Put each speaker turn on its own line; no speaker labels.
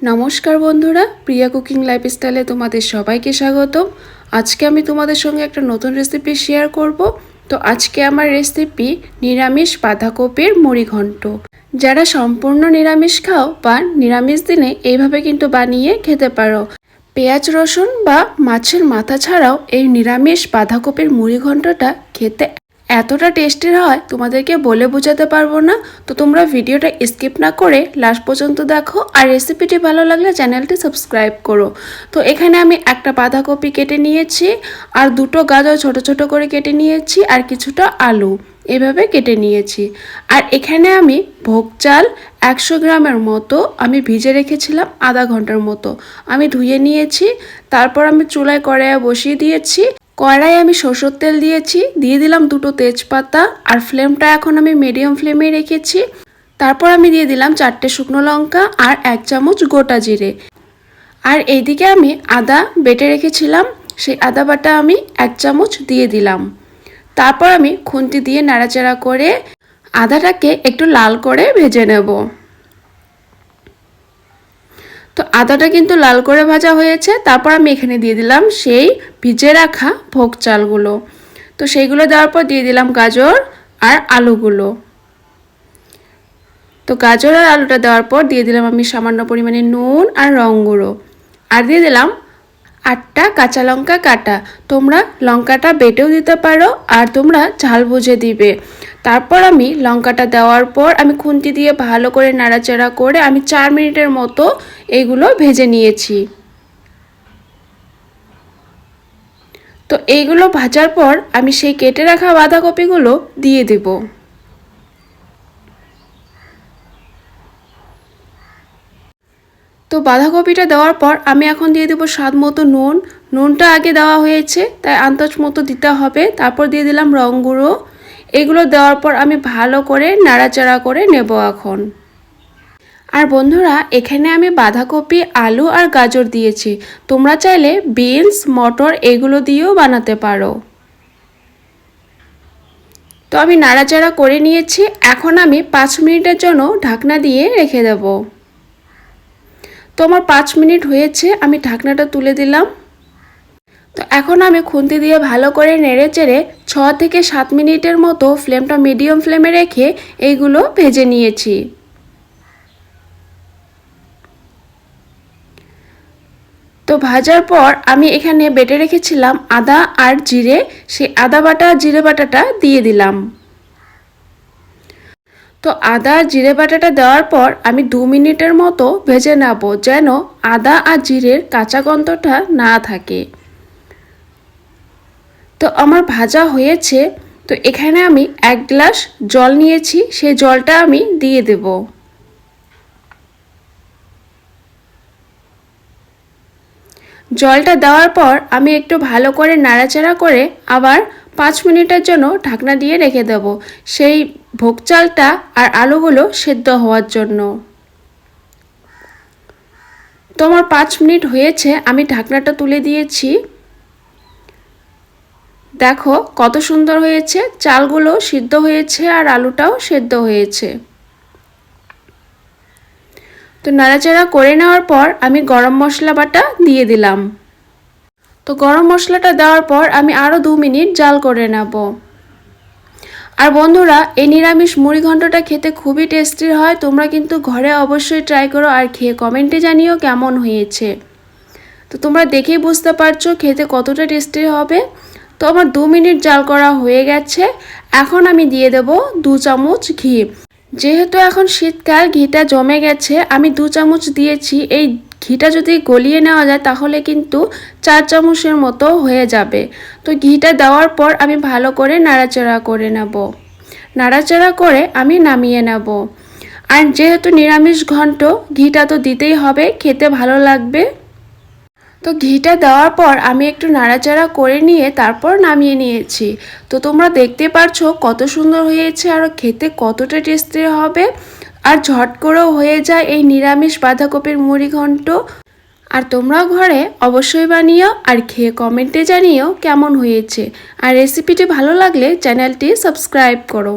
নমস্কার বন্ধুরা, প্রিয়া কুকিং লাইফস্টাইলে তোমাদের সবাইকে স্বাগতম। আজকে আমি তোমাদের সঙ্গে একটা নতুন রেসিপি শেয়ার করব। তো আজকে আমার রেসিপি নিরামিষ বাঁধাকপির মুড়ি ঘন্ট। যারা সম্পূর্ণ নিরামিষ খাও বা নিরামিষ দিনে এইভাবে কিন্তু বানিয়ে খেতে পারো। পেঁয়াজ রসুন বা মাছের মাথা ছাড়াও এই নিরামিষ বাঁধাকপির মুড়ি ঘন্টটা খেতে এতটা টেস্টি হয় তোমাদেরকে বলে বোঝাতে পারবো না। তো তোমরা ভিডিওটা স্কিপ না করে লাস্ট পর্যন্ত দেখো, আর রেসিপিটি ভালো লাগলে চ্যানেলটি সাবস্ক্রাইব করো। তো এখানে আমি একটা বাঁধাকপি কেটে নিয়েছি, আর দুটো গাজর ছোট ছোট করে কেটে নিয়েছি, আর কিছুটা আলু এভাবে কেটে নিয়েছি। আর এখানে আমি ভোগ চাল 100 গ্রামের মতো আমি ভিজে রেখেছিলাম আধা ঘন্টার মতো, আমি ধুয়ে নিয়েছি। তারপর আমি চুলায় কড়াইয়ে বসিয়ে দিয়েছি। কড়াই আমি সরষের তেল দিয়েছি, দিয়ে দিলাম দুটো তেজপাতা, আর ফ্লেমটা এখন আমি মিডিয়াম ফ্লেমে রেখেছি। তারপর আমি দিয়ে দিলাম 4টে শুকনো লঙ্কা আর 1 চামচ গোটা জিরে। আর এইদিকে আমি আদা বেটে রেখেছিলাম, সেই আদা বাটা আমি 1 চামচ দিয়ে দিলাম। তারপর আমি খুন্তি দিয়ে নাড়াচাড়া করে আদাটাকে একটু লাল করে ভেজে নেব। তো আদাটা কিন্তু লাল করে ভাজা হয়েছে। তারপর আমি এখানে দিয়ে দিলাম সেই ভিজে রাখা ভোগ চালগুলো। তো সেইগুলো দেওয়ার পর দিয়ে দিলাম গাজর আর আলুগুলো। তো গাজর আর আলুটা দেওয়ার পর দিয়ে দিলাম আমি সামান্য পরিমাণে নুন আর রং গুঁড়ো, আর দিয়ে দিলাম 8টা কাঁচা লঙ্কা কাটা। তোমরা লঙ্কাটা বেটেও দিতে পারো, আর তোমরা ঝাল বুঝে দিবে। তারপর আমি লঙ্কাটা দেওয়ার পর আমি খুন্তি দিয়ে ভালো করে নাড়াচাড়া করে আমি 4 মিনিটের মতো এইগুলো ভেজে নিয়েছি। তো এইগুলো ভাজার পর আমি সেই কেটে রাখা বাঁধাকপিগুলো দিয়ে দেব। তো বাঁধাকপিটা দেওয়ার পর আমি এখন দিয়ে দেবো স্বাদ মতো নুন। নুনটা আগে দেওয়া হয়েছে, তাই আন্দাজ মতো দিতে হবে। তারপর দিয়ে দিলাম রং গুঁড়ো। এগুলো দেওয়ার পর আমি ভালো করে নাড়াচাড়া করে নেব এখন। আর বন্ধুরা, এখানে আমি বাঁধাকপি, আলু আর গাজর দিয়েছি। তোমরা চাইলে বিনস, মটর এগুলো দিয়েও বানাতে পারো। তো আমি নাড়াচাড়া করে নিয়েছি। এখন আমি 5 মিনিটের জন্য ঢাকনা দিয়ে রেখে দেব। তো আমার 5 মিনিট হয়েছে, আমি ঢাকনাটা তুলে দিলাম। তো এখন আমি খুন্তি দিয়ে ভালো করে নেড়ে চেড়ে 6 থেকে 7 মিনিটের মতো ফ্লেমটা মিডিয়াম ফ্লেমে রেখে এইগুলো ভেজে নিয়েছি। তো ভাজার পর আমি এখানে বেটে রেখেছিলাম আদা আর জিরে, সেই আদা বাটা জিরে বাটাটা দিয়ে দিলাম। তো আদা আর জিরে বাটাটা দেওয়ার পর আমি 2 মিনিটের মতো ভেজে নেব, যেন আদা আর জিরের কাঁচা গন্ধটা না থাকে। তো আমার ভাজা হয়েছে। তো এখানে আমি 1 গ্লাস জল নিয়েছি, সেই জলটা আমি দিয়ে দেব। জলটা দেওয়ার পর আমি একটু ভালো করে নাড়াচাড়া করে আবার 5 মিনিটের জন্য ঢাকনা দিয়ে রেখে দেব, সেই ভোগ চালটা আর আলুগুলো সেদ্ধ হওয়ার জন্য। তো আমার 5 মিনিট হয়েছে, আমি ঢাকনাটা তুলে দিয়েছি। দেখো কত সুন্দর হয়েছে, চালগুলো সিদ্ধ হয়েছে আর আলুটাও সেদ্ধ হয়েছে। তো নাড়াচাড়া করে নেওয়ার পর আমি গরম মশলা বাটা দিয়ে দিলাম। তো গরম মশলাটা দেওয়ার পর আমি আরও 2 মিনিট জাল করে নেব। আর বন্ধুরা, এই নিরামিষ মুড়ি ঘন্টটা খেতে খুবই টেস্টি হয়। তোমরা কিন্তু ঘরে অবশ্যই ট্রাই করো, আর খেয়ে কমেন্টে জানিও কেমন হয়েছে। তো তোমরা দেখেই বুঝতে পারছো খেতে কতটা টেস্টি হবে। তো আমার 2 মিনিট জাল করা হয়ে গেছে। এখন আমি দিয়ে দেব 2 চামচ ঘি। যেহেতু এখন শীতকাল, ঘিটা জমে গেছে, আমি 2 চামচ দিয়েছি। এই ঘিটা যদি গলিয়ে নেওয়া যায় তাহলে কিন্তু 4 চামচের মতো হয়ে যাবে। তো ঘিটা দেওয়ার পর আমি ভালো করে নাড়াচাড়া করে নেব। নাড়াচাড়া করে আমি নামিয়ে নেব। আর যেহেতু নিরামিষ ঘন্ট, ঘিটা তো দিতেই হবে, খেতে ভালো লাগবে। তো ঘিটা দেওয়ার পর আমি একটু নাড়াচাড়া করে নিয়ে তারপর নামিয়ে নিয়েছি। তো তোমরা দেখতে পারছো কত সুন্দর হয়েছে, আর খেতে কতটা টেস্টি হবে। আর ঝট করেও হয়ে যায় এই নিরামিষ বাঁধাকপির মুড়ি ঘন্ট। আর তোমরাও ঘরে অবশ্যই বানিও, আর খেয়ে কমেন্টে জানিও কেমন হয়েছে। আর রেসিপিটি ভালো লাগলে চ্যানেলটি সাবস্ক্রাইব করো।